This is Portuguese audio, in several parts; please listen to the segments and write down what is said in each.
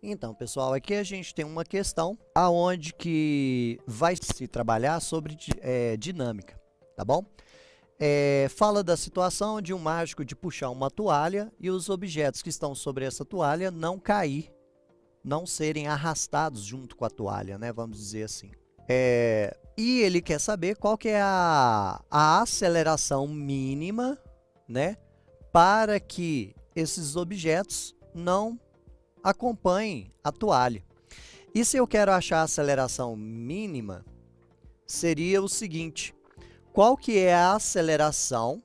Então, pessoal, aqui a gente tem uma questão aonde que vai se trabalhar sobre dinâmica, tá bom? Fala da situação de um mágico de puxar uma toalha e os objetos que estão sobre essa toalha não cair, não serem arrastados junto com a toalha, né? Vamos dizer assim. E ele quer saber qual que é a aceleração mínima, né? Para que esses objetos não acompanhem a toalha. E se eu quero achar a aceleração mínima, seria o seguinte: qual que é a aceleração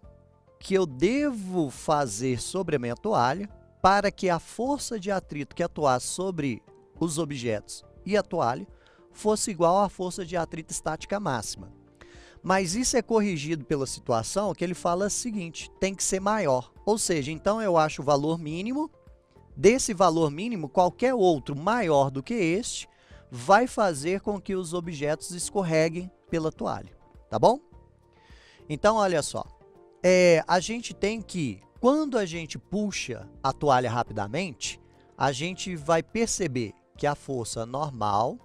que eu devo fazer sobre a minha toalha para que a força de atrito que atuasse sobre os objetos e a toalha fosse igual à força de atrito estática máxima. Mas isso é corrigido pela situação que ele fala o seguinte: tem que ser maior. Ou seja, então eu acho o valor mínimo. Desse valor mínimo, qualquer outro maior do que este vai fazer com que os objetos escorreguem pela toalha, tá bom? Então, olha só, a gente tem que, quando a gente puxa a toalha rapidamente, a gente vai perceber que a força normal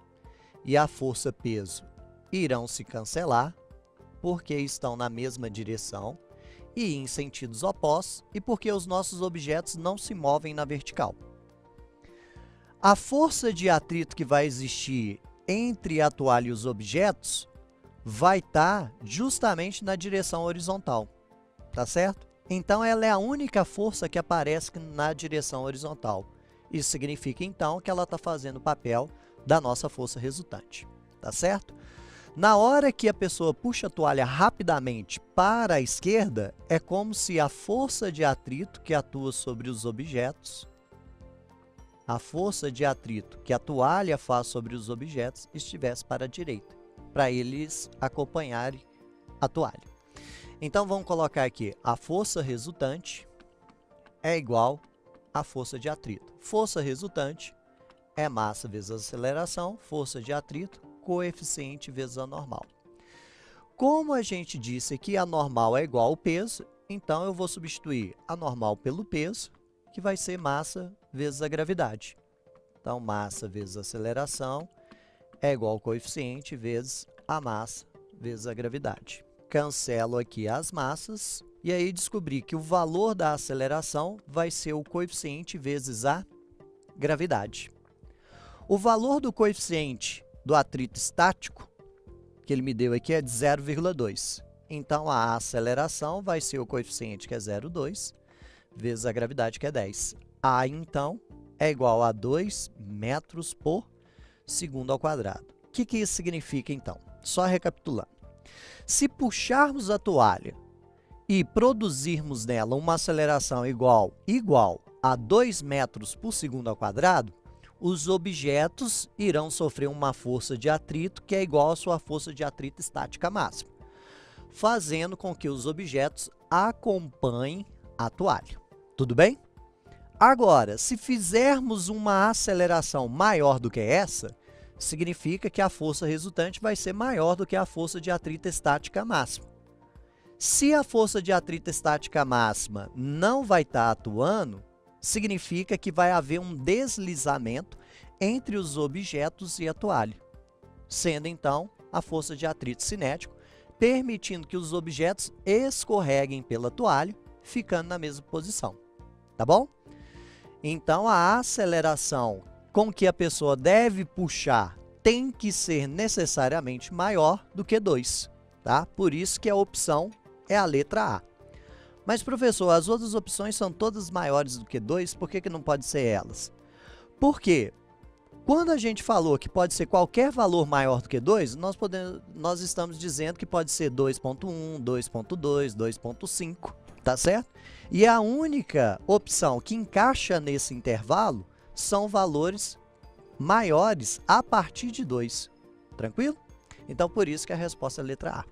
e a força peso irão se cancelar, porque estão na mesma direção e em sentidos opostos, e porque os nossos objetos não se movem na vertical. A força de atrito que vai existir entre a toalha e os objetos vai estar justamente na direção horizontal, tá certo? Então, ela é a única força que aparece na direção horizontal. Isso significa, então, que ela está fazendo o papel da nossa força resultante, tá certo? Na hora que a pessoa puxa a toalha rapidamente para a esquerda, é como se a força de atrito que atua sobre os objetos, a força de atrito que a toalha faz sobre os objetos, estivesse para a direita, para eles acompanharem a toalha. Então, vamos colocar aqui, a força resultante é igual à força de atrito. Força resultante é massa vezes aceleração, força de atrito, coeficiente vezes a normal. Como a gente disse que a normal é igual ao peso, então eu vou substituir a normal pelo peso, que vai ser massa vezes a gravidade. Então, massa vezes a aceleração é igual ao coeficiente vezes a massa vezes a gravidade. Cancelo aqui as massas e aí descobri que o valor da aceleração vai ser o coeficiente vezes a gravidade. O valor do coeficiente do atrito estático, que ele me deu aqui, é de 0,2. Então, a aceleração vai ser o coeficiente, que é 0,2, vezes a gravidade, que é 10. A, então, é igual a 2 metros por segundo ao quadrado. O que isso significa, então? Só recapitulando. Se puxarmos a toalha e produzirmos nela uma aceleração igual a 2 metros por segundo ao quadrado, os objetos irão sofrer uma força de atrito que é igual à sua força de atrito estática máxima, fazendo com que os objetos acompanhem a toalha. Tudo bem? Agora, se fizermos uma aceleração maior do que essa, significa que a força resultante vai ser maior do que a força de atrito estática máxima. Se a força de atrito estática máxima não vai estar atuando, significa que vai haver um deslizamento entre os objetos e a toalha, sendo, então, a força de atrito cinético, permitindo que os objetos escorreguem pela toalha, ficando na mesma posição. Tá bom? Então, a aceleração com que a pessoa deve puxar tem que ser necessariamente maior do que 2, tá? Por isso que a opção é a letra A. Mas, professor, as outras opções são todas maiores do que 2, por que não pode ser elas? Por quê? Quando a gente falou que pode ser qualquer valor maior do que 2, nós estamos dizendo que pode ser 2.1, 2.2, 2.5, tá certo? E a única opção que encaixa nesse intervalo são valores maiores a partir de 2, tranquilo? Então, por isso que a resposta é a letra A.